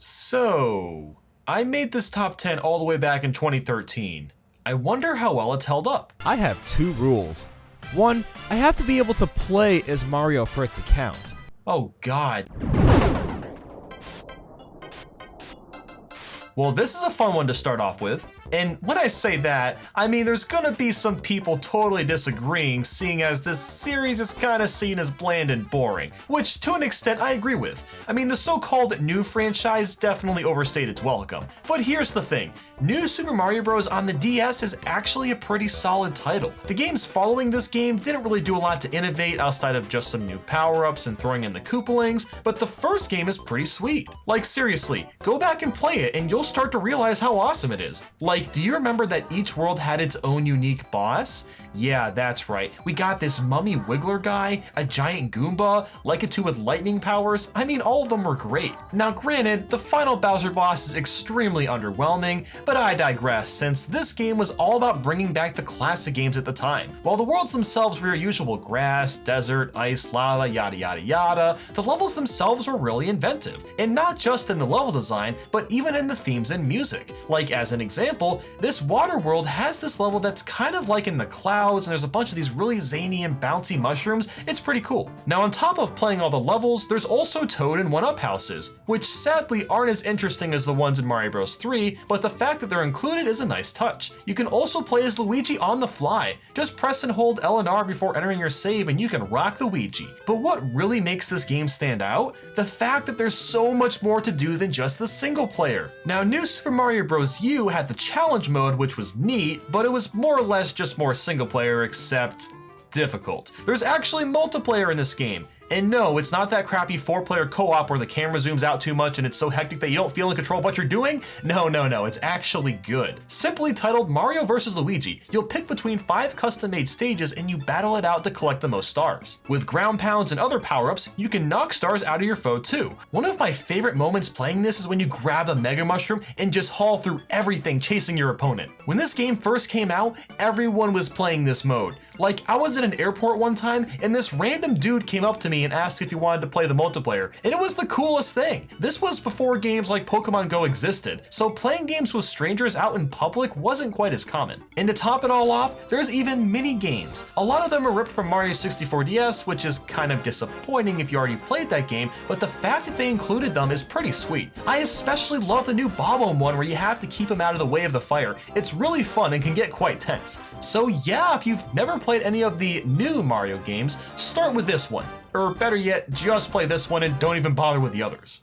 So, I made this top 10 all the way back in 2013. I wonder how well it's held up. I have two rules. One, I have to be able to play as Mario for it to count. Oh god. Well, this is a fun one to start off with. And when I say that, I mean there's gonna be some people totally disagreeing, seeing as this series is kinda seen as bland and boring, which to an extent I agree with. I mean, the so-called new franchise definitely overstayed its welcome. But here's the thing, New Super Mario Bros. On the DS is actually a pretty solid title. The games following this game didn't really do a lot to innovate outside of just some new power-ups and throwing in the Koopalings, but the first game is pretty sweet. Like seriously, go back and play it and you'll start to realize how awesome it is. Like, do you remember that each world had its own unique boss? Yeah, that's right. We got this mummy wiggler guy, a giant Goomba, Lakitu with lightning powers. I mean, all of them were great. Now granted, the final Bowser boss is extremely underwhelming, but I digress since this game was all about bringing back the classic games at the time. While the worlds themselves were your usual grass, desert, ice, lava, yada yada yada, the levels themselves were really inventive. And not just in the level design, but even in the themes and music. Like as an example, this water world has this level that's kind of like in the clouds, and there's a bunch of these really zany and bouncy mushrooms. It's pretty cool. Now on top of playing all the levels, there's also Toad and 1-Up houses, which sadly aren't as interesting as the ones in Mario Bros 3, but the fact that they're included is a nice touch. You can also play as Luigi on the fly. Just press and hold L and R before entering your save and you can rock the Ouija. But what really makes this game stand out? The fact that there's so much more to do than just the single player. Now New Super Mario Bros. U had the challenge mode, which was neat, but it was more or less just more single player except difficult. There's actually multiplayer in this game. And no, it's not that crappy 4-player co-op where the camera zooms out too much and it's so hectic that you don't feel in control of what you're doing. No, it's actually good. Simply titled Mario vs. Luigi, you'll pick between 5 custom-made stages and you battle it out to collect the most stars. With ground pounds and other power-ups, you can knock stars out of your foe too. One of my favorite moments playing this is when you grab a Mega Mushroom and just haul through everything chasing your opponent. When this game first came out, everyone was playing this mode. Like, I was in an airport one time and this random dude came up to me and asked if he wanted to play the multiplayer, and it was the coolest thing. This was before games like Pokemon Go existed, so playing games with strangers out in public wasn't quite as common. And to top it all off, there's even mini games. A lot of them are ripped from Mario 64 DS, which is kind of disappointing if you already played that game, but the fact that they included them is pretty sweet. I especially love the new Bob-omb one where you have to keep him out of the way of the fire. It's really fun and can get quite tense. So yeah, if you've never played any of the new Mario games, start with this one. Or better yet, just play this one and don't even bother with the others.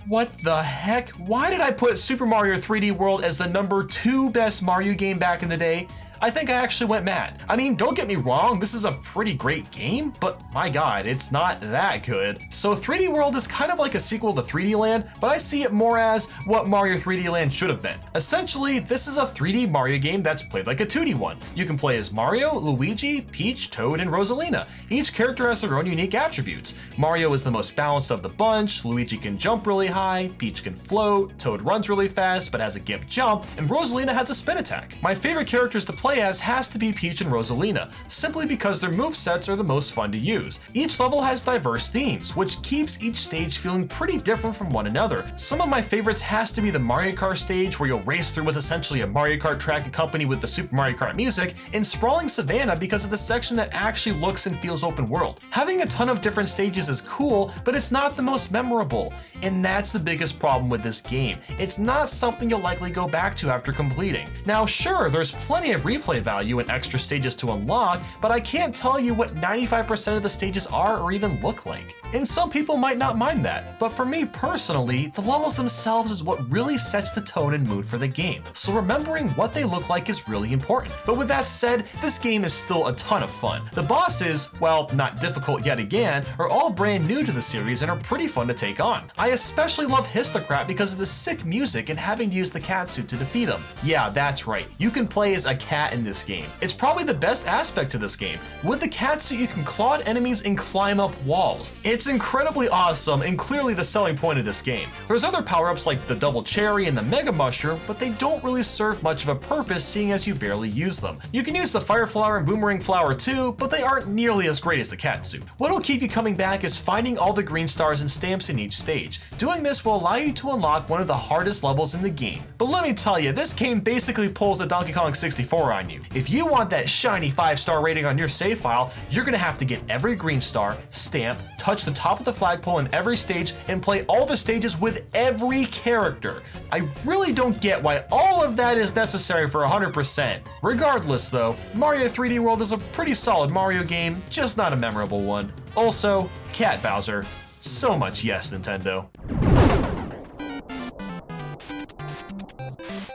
What the heck? Why did I put Super Mario 3D World as the number 2 best Mario game back in the day? I think I actually went mad. I mean, don't get me wrong, this is a pretty great game, but my god, it's not that good. So 3D World is kind of like a sequel to 3D Land, but I see it more as what Mario 3D Land should have been. Essentially, this is a 3D Mario game that's played like a 2D one. You can play as Mario, Luigi, Peach, Toad, and Rosalina. Each character has their own unique attributes. Mario is the most balanced of the bunch, Luigi can jump really high, Peach can float, Toad runs really fast but has a gimp jump, and Rosalina has a spin attack. My favorite characters to play as has to be Peach and Rosalina, simply because their movesets are the most fun to use. Each level has diverse themes, which keeps each stage feeling pretty different from one another. Some of my favorites has to be the Mario Kart stage, where you'll race through what's essentially a Mario Kart track accompanied with the Super Mario Kart music, and Sprawling Savannah because of the section that actually looks and feels open world. Having a ton of different stages is cool, but it's not the most memorable, and that's the biggest problem with this game. It's not something you'll likely go back to after completing. Now sure, there's plenty of replay value and extra stages to unlock, but I can't tell you what 95% of the stages are or even look like. And some people might not mind that, but for me personally, the levels themselves is what really sets the tone and mood for the game, so remembering what they look like is really important. But with that said, this game is still a ton of fun. The bosses, well, not difficult yet again, are all brand new to the series and are pretty fun to take on. I especially love Histocrat because of the sick music and having to use the cat suit to defeat him. Yeah, that's right, you can play as a cat cat in this game. It's probably the best aspect to this game. With the cat suit, you can claw at enemies and climb up walls. It's incredibly awesome and clearly the selling point of this game. There's other power-ups like the double cherry and the mega mushroom, but they don't really serve much of a purpose seeing as you barely use them. You can use the fire flower and boomerang flower too, but they aren't nearly as great as the cat suit. What'll keep you coming back is finding all the green stars and stamps in each stage. Doing this will allow you to unlock one of the hardest levels in the game. But let me tell you, this game basically pulls a Donkey Kong 64 on you. If you want that shiny 5-star rating on your save file, you're gonna have to get every green star, stamp, touch the top of the flagpole in every stage, and play all the stages with every character. I really don't get why all of that is necessary for 100%. Regardless though, Mario 3D World is a pretty solid Mario game, just not a memorable one. Also, Cat Bowser. So much yes, Nintendo.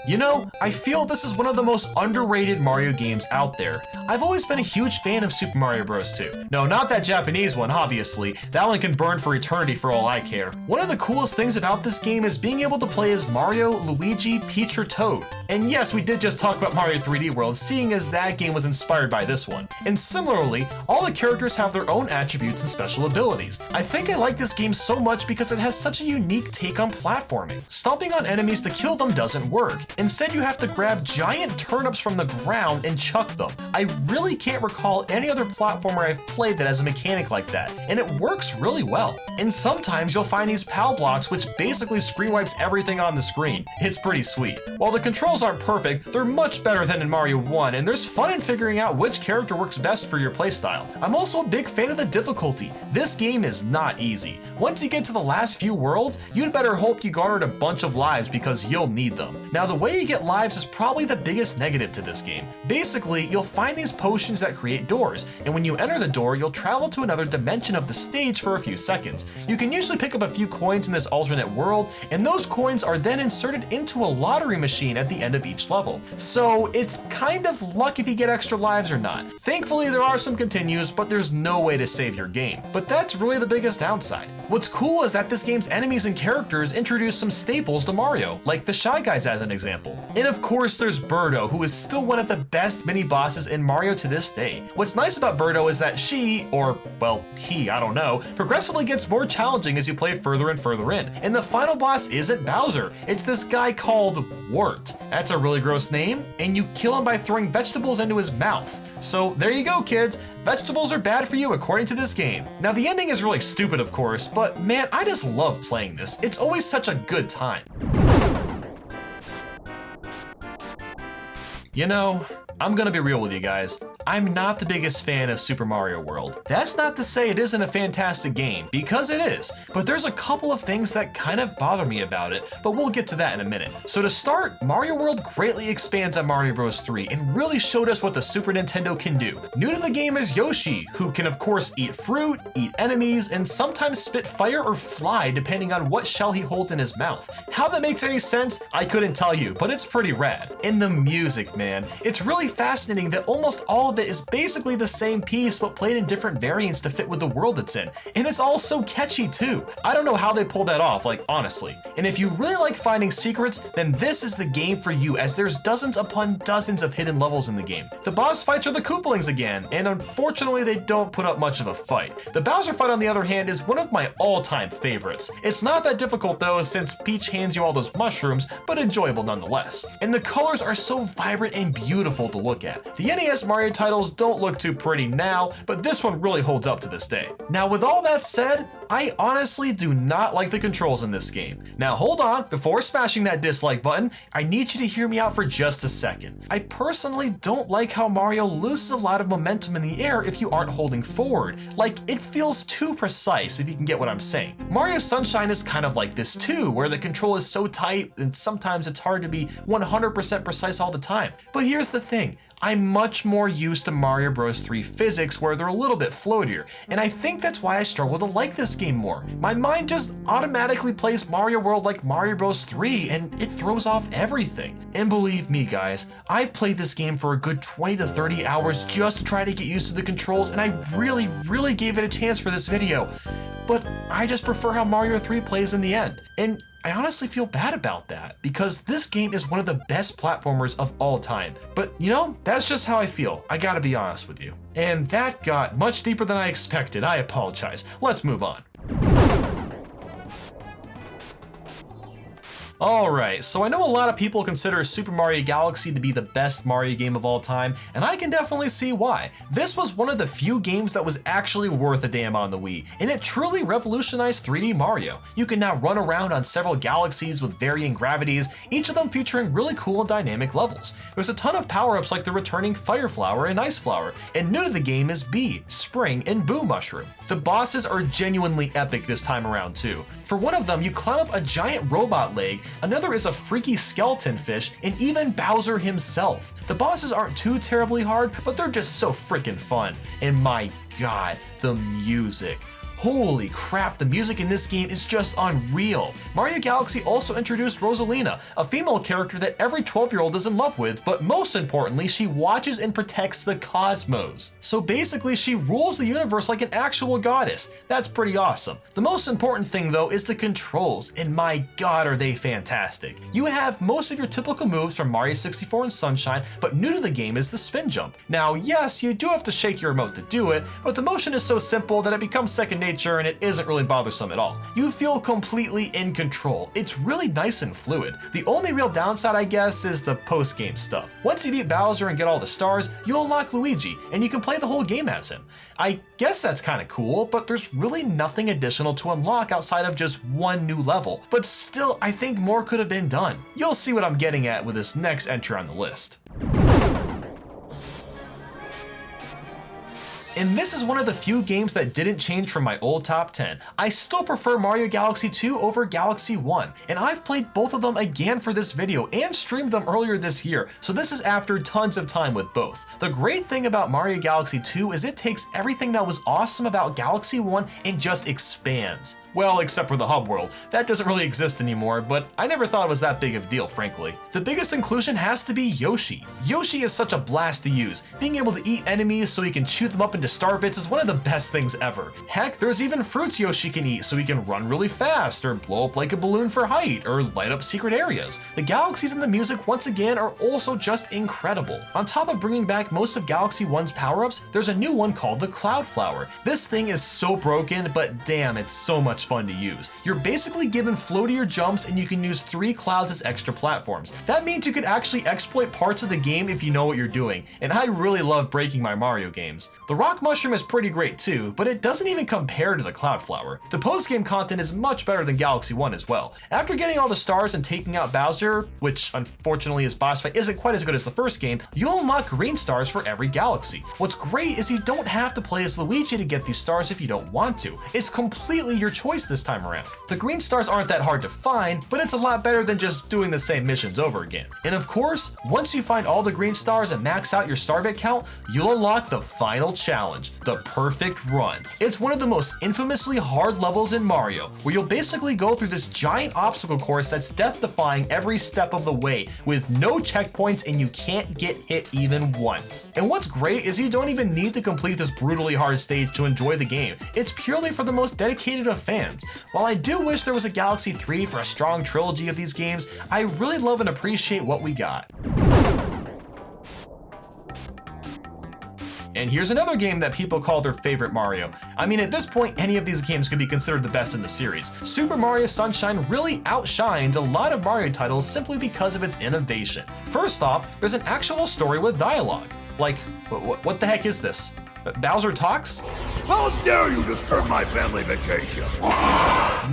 You know, I feel this is one of the most underrated Mario games out there. I've always been a huge fan of Super Mario Bros. 2. No, not that Japanese one, obviously. That one can burn for eternity for all I care. One of the coolest things about this game is being able to play as Mario, Luigi, Peach, or Toad. And yes, we did just talk about Mario 3D World, seeing as that game was inspired by this one. And similarly, all the characters have their own attributes and special abilities. I think I like this game so much because it has such a unique take on platforming. Stomping on enemies to kill them doesn't work. Instead, you have to grab giant turnips from the ground and chuck them. I really can't recall any other platformer I've played that has a mechanic like that, and it works really well. And sometimes you'll find these PAL blocks which basically screen wipes everything on the screen. It's pretty sweet. While the controls aren't perfect, they're much better than in Mario 1, and there's fun in figuring out which character works best for your playstyle. I'm also a big fan of the difficulty. This game is not easy. Once you get to the last few worlds, you'd better hope you garnered a bunch of lives because you'll need them. Now, the way you get lives is probably the biggest negative to this game. Basically, you'll find these potions that create doors, and when you enter the door, you'll travel to another dimension of the stage for a few seconds. You can usually pick up a few coins in this alternate world, and those coins are then inserted into a lottery machine at the end of each level. So it's kind of luck if you get extra lives or not. Thankfully, there are some continues, but there's no way to save your game. But that's really the biggest downside. What's cool is that this game's enemies and characters introduce some staples to Mario, like the Shy Guys as an example. And of course there's Birdo, who is still one of the best mini-bosses in Mario to this day. What's nice about Birdo is that she, or well, he, I don't know, progressively gets more challenging as you play further and further in. And the final boss isn't Bowser, it's this guy called Wart. That's a really gross name, and you kill him by throwing vegetables into his mouth. So there you go, kids. Vegetables are bad for you according to this game. Now the ending is really stupid, of course, but man, I just love playing this. It's always such a good time. You know, I'm gonna be real with you guys. I'm not the biggest fan of Super Mario World. That's not to say it isn't a fantastic game, because it is, but there's a couple of things that kind of bother me about it, but we'll get to that in a minute. So to start, Mario World greatly expands on Mario Bros. 3 and really showed us what the Super Nintendo can do. New to the game is Yoshi, who can of course eat fruit, eat enemies, and sometimes spit fire or fly depending on what shell he holds in his mouth. How that makes any sense, I couldn't tell you, but it's pretty rad. And the music, man. It's really fascinating that almost all of it is basically the same piece but played in different variants to fit with the world it's in. And it's all so catchy too. I don't know how they pulled that off, like honestly. And if you really like finding secrets, then this is the game for you, as there's dozens upon dozens of hidden levels in the game. The boss fights are the Koopalings again, and unfortunately they don't put up much of a fight. The Bowser fight on the other hand is one of my all-time favorites. It's not that difficult though, since Peach hands you all those mushrooms, but enjoyable nonetheless. And the colors are so vibrant and beautiful to look at. The NES Mario titles don't look too pretty now, but this one really holds up to this day. Now with all that said, I honestly do not like the controls in this game. Now hold on, before smashing that dislike button, I need you to hear me out for just a second. I personally don't like how Mario loses a lot of momentum in the air if you aren't holding forward. Like, it feels too precise, if you can get what I'm saying. Mario Sunshine is kind of like this too, where the control is so tight and sometimes it's hard to be 100% precise all the time. But here's the thing, I'm much more used to Mario Bros. 3 physics where they're a little bit floatier, and I think that's why I struggle to like this game more. My mind just automatically plays Mario World like Mario Bros. 3 and it throws off everything. And believe me guys, I've played this game for a good 20 to 30 hours just to try to get used to the controls, and I really gave it a chance for this video. But I just prefer how Mario 3 plays in the end. And I honestly feel bad about that, because this game is one of the best platformers of all time. But you know, that's just how I feel, I gotta be honest with you. And that got much deeper than I expected, I apologize. Let's move on. Alright, so I know a lot of people consider Super Mario Galaxy to be the best Mario game of all time, and I can definitely see why. This was one of the few games that was actually worth a damn on the Wii, and it truly revolutionized 3D Mario. You can now run around on several galaxies with varying gravities, each of them featuring really cool and dynamic levels. There's a ton of power-ups like the returning Fire Flower and Ice Flower, and new to the game is Bee, Spring, and Boo Mushroom. The bosses are genuinely epic this time around too. For one of them, you climb up a giant robot leg, another is a freaky skeleton fish, and even Bowser himself. The bosses aren't too terribly hard, but they're just so freaking fun. And my god, the music. Holy crap, the music in this game is just unreal. Mario Galaxy also introduced Rosalina, a female character that every 12-year-old is in love with, but most importantly, she watches and protects the cosmos. So basically, she rules the universe like an actual goddess. That's pretty awesome. The most important thing though is the controls, and my god are they fantastic. You have most of your typical moves from Mario 64 and Sunshine, but new to the game is the spin jump. Now yes, you do have to shake your remote to do it, but the motion is so simple that it becomes second nature and it isn't really bothersome at all. You feel completely in control. It's really nice and fluid. The only real downside, I guess, is the post-game stuff. Once you beat Bowser and get all the stars, you'll unlock Luigi, and you can play the whole game as him. I guess that's kind of cool, but there's really nothing additional to unlock outside of just one new level. But still, I think more could have been done. You'll see what I'm getting at with this next entry on the list. And this is one of the few games that didn't change from my old top 10. I still prefer Mario Galaxy 2 over Galaxy 1, and I've played both of them again for this video and streamed them earlier this year, so this is after tons of time with both. The great thing about Mario Galaxy 2 is it takes everything that was awesome about Galaxy 1 and just expands. Well, except for the hub world. That doesn't really exist anymore, but I never thought it was that big of a deal, frankly. The biggest inclusion has to be Yoshi. Yoshi is such a blast to use. Being able to eat enemies so he can shoot them up into star bits is one of the best things ever. Heck, there's even fruits Yoshi can eat so he can run really fast, or blow up like a balloon for height, or light up secret areas. The galaxies and the music once again are also just incredible. On top of bringing back most of Galaxy 1's power-ups, there's a new one called the Cloud Flower. This thing is so broken, but damn, it's so much fun to use. You're basically given floatier jumps and you can use 3 clouds as extra platforms. That means you could actually exploit parts of the game if you know what you're doing, and I really love breaking my Mario games. The Rock Mushroom is pretty great too, but it doesn't even compare to the Cloud Flower. The post-game content is much better than Galaxy 1 as well. After getting all the stars and taking out Bowser, which unfortunately his boss fight isn't quite as good as the first game, you'll unlock green stars for every galaxy. What's great is you don't have to play as Luigi to get these stars if you don't want to. It's completely your choice this time around. The green stars aren't that hard to find, but it's a lot better than just doing the same missions over again. And of course, once you find all the green stars and max out your starbit count, you'll unlock the final challenge, the perfect run. It's one of the most infamously hard levels in Mario, where you'll basically go through this giant obstacle course that's death-defying every step of the way, with no checkpoints and you can't get hit even once. And what's great is you don't even need to complete this brutally hard stage to enjoy the game. It's purely for the most dedicated of fans. While I do wish there was a Galaxy 3 for a strong trilogy of these games, I really love and appreciate what we got. And here's another game that people call their favorite Mario. I mean, at this point, any of these games could be considered the best in the series. Super Mario Sunshine really outshines a lot of Mario titles simply because of its innovation. First off, there's an actual story with dialogue. Like, what the heck is this? Bowser talks? How dare you disturb my family vacation?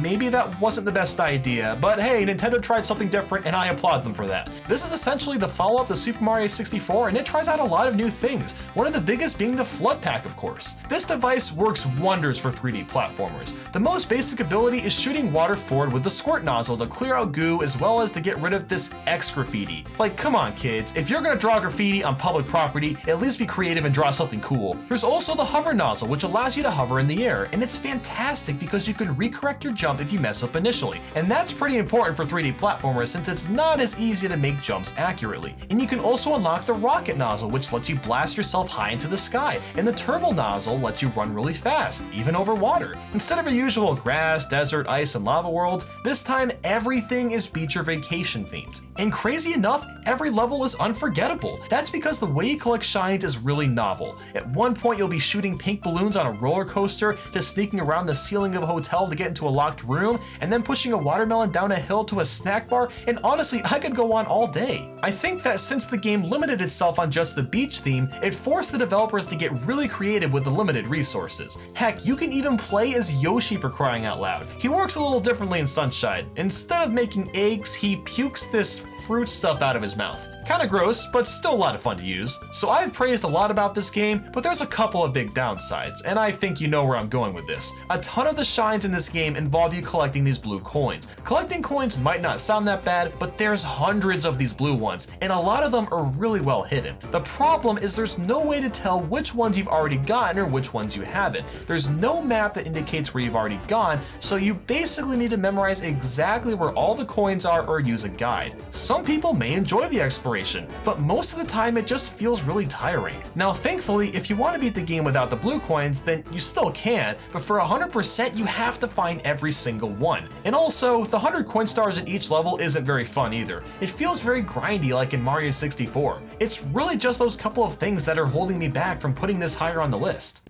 Maybe that wasn't the best idea, but hey, Nintendo tried something different and I applaud them for that. This is essentially the follow-up to Super Mario 64 and it tries out a lot of new things, one of the biggest being the Flood Pack, of course. This device works wonders for 3D platformers. The most basic ability is shooting water forward with the squirt nozzle to clear out goo as well as to get rid of this X graffiti. Like, come on kids, if you're gonna draw graffiti on public property, at least be creative and draw something cool. There's also the hover nozzle, which allows allows you to hover in the air, and it's fantastic because you can recorrect your jump if you mess up initially. And that's pretty important for 3D platformers since it's not as easy to make jumps accurately. And you can also unlock the rocket nozzle, which lets you blast yourself high into the sky, and the turbo nozzle lets you run really fast, even over water. Instead of your usual grass, desert, ice, and lava worlds, this time everything is beach or vacation themed. And crazy enough, every level is unforgettable. That's because the way you collect shines is really novel. At one point you'll be shooting pink balloons on a roller coaster, to sneaking around the ceiling of a hotel to get into a locked room, and then pushing a watermelon down a hill to a snack bar, and honestly, I could go on all day. I think that since the game limited itself on just the beach theme, it forced the developers to get really creative with the limited resources. Heck, you can even play as Yoshi for crying out loud. He works a little differently in Sunshine. Instead of making eggs, he pukes this fruit stuff out of his mouth. Kinda gross, but still a lot of fun to use. So I've praised a lot about this game, but there's a couple of big downsides, and I think you know where I'm going with this. A ton of the shines in this game involve you collecting these blue coins. Collecting coins might not sound that bad, but there's hundreds of these blue ones, and a lot of them are really well hidden. The problem is there's no way to tell which ones you've already gotten or which ones you haven't. There's no map that indicates where you've already gone, so you basically need to memorize exactly where all the coins are or use a guide. Some people may enjoy the exploration, but most of the time it just feels really tiring. Now thankfully, if you want to beat the game without the blue coins, then you still can, but for 100% you have to find every single one. And also, the 100 coin stars at each level isn't very fun either. It feels very grindy like in Mario 64. It's really just those couple of things that are holding me back from putting this higher on the list.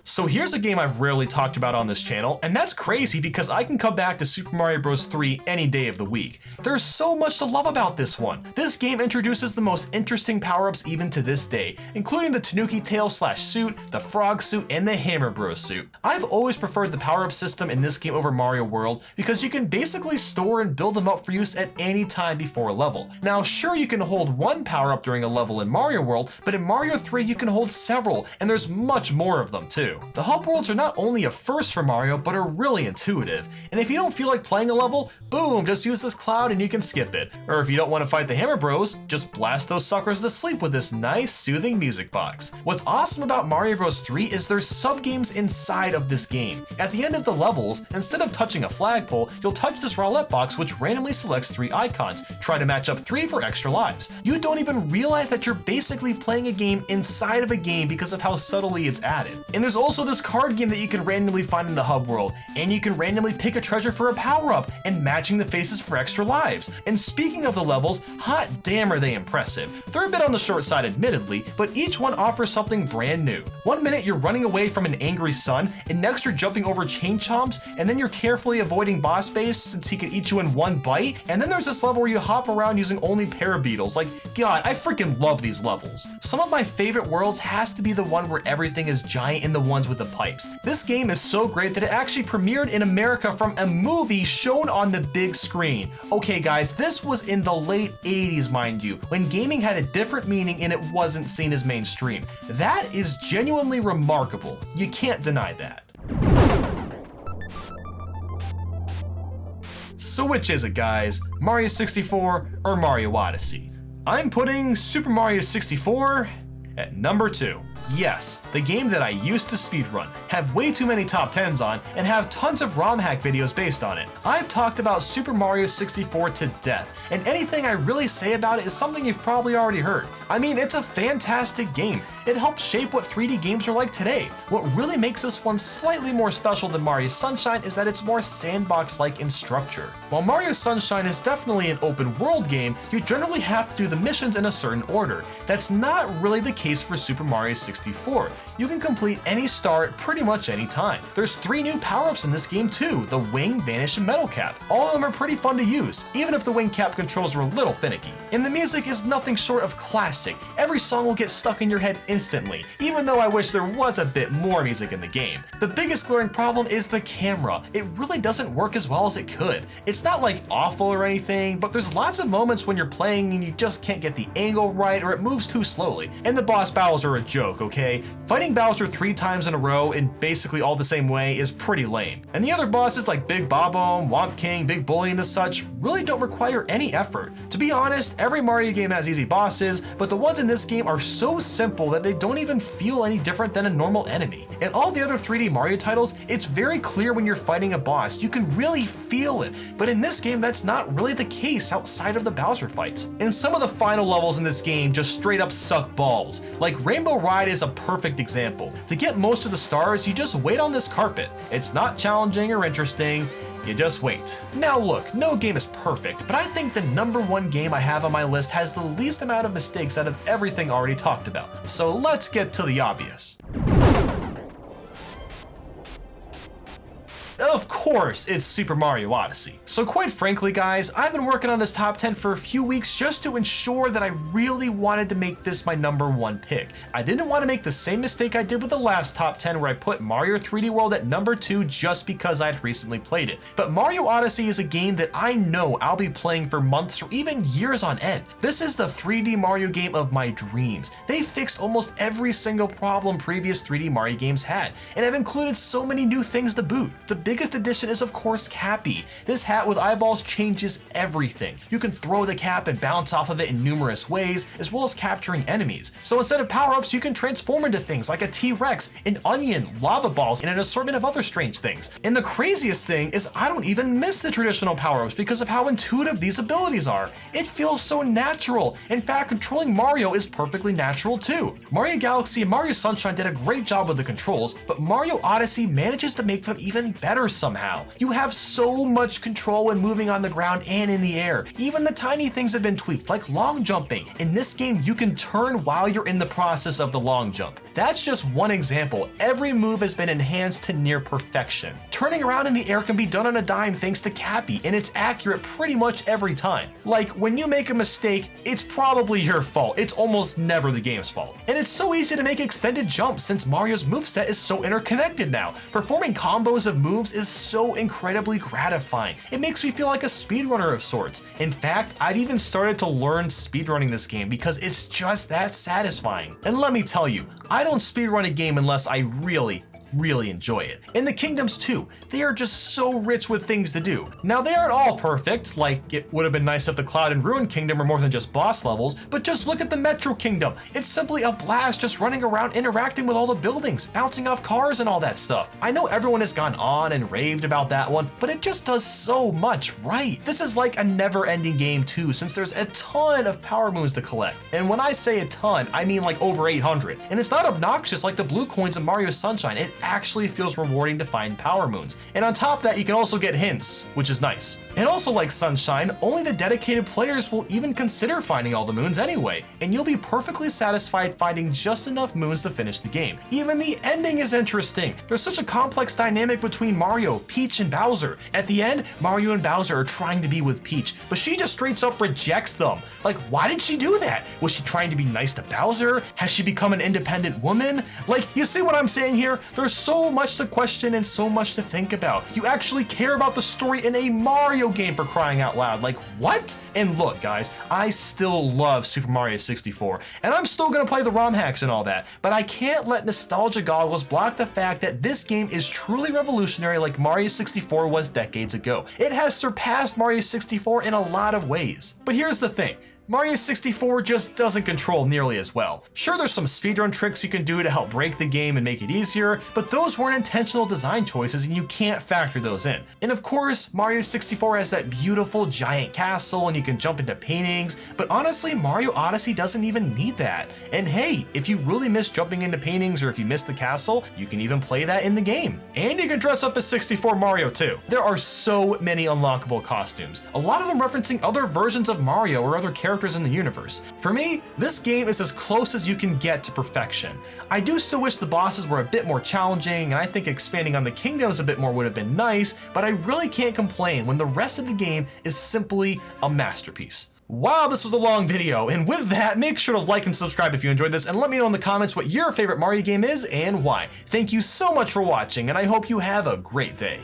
So here's a game I've rarely talked about on this channel, and that's crazy because I can come back to Super Mario Bros. 3 any day of the week. There's so much to love about this one. This game introduces the most interesting power-ups even to this day, including the Tanuki Tail / suit, the Frog suit, and the Hammer Bros suit. I've always preferred the power-up system in this game over Mario World because you can basically store and build them up for use at any time before a level. Now sure, you can hold one power-up during a level in Mario World, but in Mario 3 you can hold several, and there's much more of them too. The hub worlds are not only a first for Mario, but are really intuitive. And if you don't feel like playing a level, boom, just use this cloud and you can skip it. Or if you don't want to fight the Hammer Bros, just blast those suckers to sleep with this nice, soothing music box. What's awesome about Mario Bros. 3 is there's sub-games inside of this game. At the end of the levels, instead of touching a flagpole, you'll touch this roulette box which randomly selects 3 icons. Try to match up 3 for extra lives. You don't even realize that you're basically playing a game inside of a game because of how subtly it's added. And there's also this card game that you can randomly find in the hub world, and you can randomly pick a treasure for a power-up, and matching the faces for extra lives. And speaking of the levels, hot damn are they impressive. They're a bit on the short side admittedly, but each one offers something brand new. One minute you're running away from an angry sun, and next you're jumping over chain chomps, and then you're carefully avoiding boss base since he can eat you in one bite, and then there's this level where you hop around using only parabeetles. Like, God, I freaking love these levels. Some of my favorite worlds has to be the one where everything is giant and the ones with the pipes. This game is so great that it actually premiered in America from a movie shown on the big screen. Okay guys, this was in the late 80s, mind you, when gaming had a different meaning and it wasn't seen as mainstream. That is genuinely remarkable. You can't deny that. So which is it guys, Mario 64 or Mario Odyssey? I'm putting Super Mario 64 at number 2. Yes, the game that I used to speedrun, have way too many top 10s on, and have tons of ROM hack videos based on it. I've talked about Super Mario 64 to death, and anything I really say about it is something you've probably already heard. I mean, it's a fantastic game. It helps shape what 3D games are like today. What really makes this one slightly more special than Mario Sunshine is that it's more sandbox-like in structure. While Mario Sunshine is definitely an open world game, you generally have to do the missions in a certain order. That's not really the case for Super Mario 64. You can complete any star at pretty much any time. There's 3 new power-ups in this game too, the Wing, Vanish, and Metal Cap. All of them are pretty fun to use, even if the Wing Cap controls are a little finicky. And the music is nothing short of classic. Every song will get stuck in your head instantly, even though I wish there was a bit more music in the game. The biggest glaring problem is the camera. It really doesn't work as well as it could. It's not like awful or anything, but there's lots of moments when you're playing and you just can't get the angle right or it moves too slowly. And the boss battles are a joke, okay? Fighting Bowser 3 times in a row in basically all the same way is pretty lame. And the other bosses like Big Bob-omb, Womp King, Big Bully, and the such really don't require any effort. To be honest, every Mario game has easy bosses, but the ones in this game are so simple that they don't even feel any different than a normal enemy. In all the other 3D Mario titles, it's very clear when you're fighting a boss. You can really feel it, but in this game, that's not really the case outside of the Bowser fights. And some of the final levels in this game just straight up suck balls. Like Rainbow Ride is a perfect example. To get most of the stars, you just wait on this carpet. It's not challenging or interesting. You just wait. Now look, no game is perfect, but I think the #1 game I have on my list has the least amount of mistakes out of everything already talked about. So let's get to the obvious. Of course, it's Super Mario Odyssey. So quite frankly, guys, I've been working on this top 10 for a few weeks just to ensure that I really wanted to make this my #1 pick. I didn't want to make the same mistake I did with the last top 10 where I put Mario 3D World at #2 just because I had recently played it. But Mario Odyssey is a game that I know I'll be playing for months or even years on end. This is the 3D Mario game of my dreams. They fixed almost every single problem previous 3D Mario games had, and have included so many new things to boot. The biggest addition is of course Cappy. This hat with eyeballs changes everything. You can throw the cap and bounce off of it in numerous ways, as well as capturing enemies. So instead of power-ups, you can transform into things like a T-Rex, an onion, lava balls, and an assortment of other strange things. And the craziest thing is I don't even miss the traditional power-ups because of how intuitive these abilities are. It feels so natural. In fact, controlling Mario is perfectly natural too. Mario Galaxy and Mario Sunshine did a great job with the controls, but Mario Odyssey manages to make them even better somehow. You have so much control when moving on the ground and in the air. Even the tiny things have been tweaked, like long jumping. In this game, you can turn while you're in the process of the long jump. That's just one example. Every move has been enhanced to near perfection. Turning around in the air can be done on a dime thanks to Cappy, and it's accurate pretty much every time. Like, when you make a mistake, it's probably your fault. It's almost never the game's fault. And it's so easy to make extended jumps since Mario's moveset is so interconnected now. Performing combos of moves is so incredibly gratifying. It makes me feel like a speedrunner of sorts. In fact, I've even started to learn speedrunning this game because it's just that satisfying. And let me tell you, I don't speedrun a game unless I really enjoy it. And the kingdoms too, they are just so rich with things to do. Now they aren't all perfect, like it would have been nice if the Cloud and Ruin Kingdom were more than just boss levels, but just look at the Metro Kingdom. It's simply a blast just running around interacting with all the buildings, bouncing off cars and all that stuff. I know everyone has gone on and raved about that one, but it just does so much right. This is like a never-ending game too, since there's a ton of power moons to collect. And when I say a ton, I mean like over 800. And it's not obnoxious like the blue coins in Mario Sunshine. It actually feels rewarding to find power moons. And on top of that, you can also get hints, which is nice. And also like Sunshine, only the dedicated players will even consider finding all the moons anyway, and you'll be perfectly satisfied finding just enough moons to finish the game. Even the ending is interesting. There's such a complex dynamic between Mario, Peach, and Bowser. At the end, Mario and Bowser are trying to be with Peach, but she just straight up rejects them. Like, why did she do that? Was she trying to be nice to Bowser? Has she become an independent woman? Like, you see what I'm saying here? There's so much to question and so much to think about. You actually care about the story in a Mario game, for crying out loud. Like, what? And look, guys, I still love Super Mario 64, and I'm still gonna play the ROM hacks and all that, but I can't let nostalgia goggles block the fact that this game is truly revolutionary like Mario 64 was decades ago. It has surpassed Mario 64 in a lot of ways. But here's the thing. Mario 64 just doesn't control nearly as well. Sure, there's some speedrun tricks you can do to help break the game and make it easier, but those weren't intentional design choices and you can't factor those in. And of course, Mario 64 has that beautiful giant castle and you can jump into paintings, but honestly, Mario Odyssey doesn't even need that. And hey, if you really miss jumping into paintings or if you miss the castle, you can even play that in the game. And you can dress up as 64 Mario too. There are so many unlockable costumes, a lot of them referencing other versions of Mario or other characters in the universe. For me, this game is as close as you can get to perfection. I do still wish the bosses were a bit more challenging, and I think expanding on the kingdoms a bit more would have been nice, but I really can't complain when the rest of the game is simply a masterpiece. Wow, this was a long video, and with that, make sure to like and subscribe if you enjoyed this, and let me know in the comments what your favorite Mario game is and why. Thank you so much for watching, and I hope you have a great day.